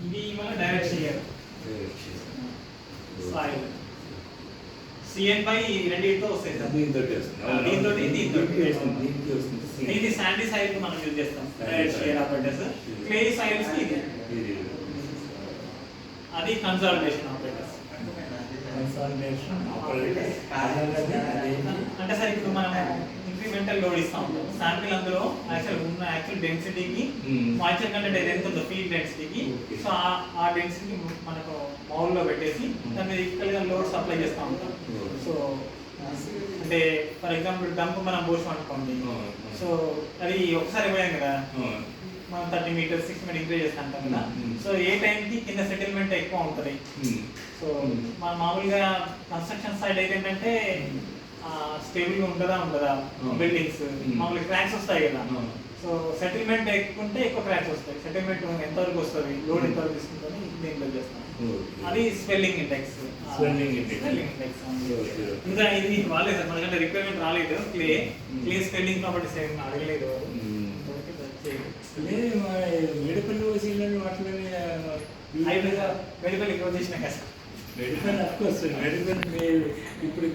ఇది మన direct shear soil సిఎన్ బై రెండింటితో వస్తాయి సార్. ఇది శాండీ సాయిల్ కి మనం యూజ్ చేస్తాం direct shear operators. Clay soils కి ఇది అది కన్సాలిడేషన్ ఆపరేటర్స్. అంటే సార్ ఇప్పుడు మనం ఇంక్రిమెంటల్ లోడ్ ఇస్తాం శాంపిల్, అందులో యాక్చువల్ డెన్సిటీకి మాయిశ్చర్ కంటెంట్ ఏదైతే ఉందో ఫీల్డ్ డెన్సిటీకి, సో ఆ డెన్సిటీకి మనకు మౌల్లో పెట్టేసి దాని మీద ఈక్వల్ గా లోడ్ సప్లై చేస్తూ ఉంటాం. సో అంటే ఫర్ ఎగ్జాంపుల్ డంప్ మనం పోసాం అనుకోండి, సో అది ఒకసారి పోయాం కదా మనం 30 మీటర్స్ 60 మీటర్ ఇంక్రీజ్ చేస్తాం కదా, సో ఏ టైంకి కింద సెటిల్మెంట్ ఎక్కువ ఉంటుంది. సో మన మామూలుగా కన్స్ట్రక్షన్ సైడ్ అయితే ఏంటంటే స్టేబుల్ గా ఉండదా బిల్డింగ్స్ మామూలుగా క్రాక్స్ వస్తాయి కదా. సో సెటిల్మెంట్ ఎక్కువ ఉంటే ఎక్కువ క్రాక్స్ వస్తాయి. సెటిల్మెంట్ ఎంతవరకు వస్తుంది, లోడ్ ఎంతవరకు తీసుకుంటుంది దీంట్లో చేస్తాం. అది స్వెల్లింగ్ ఇండెక్స్. ఇంకా ఇది రాలేదు సార్ మనకంటే రిక్వైర్మెంట్ రాలేదు. క్లే స్వెల్లింగ్ కాబట్టి అడగలేదు. మెడికల్ ఎక్కువ చేసిన కదా. మెడికల్ అఫ్కోర్స్ మెడికల్ ఇప్పుడు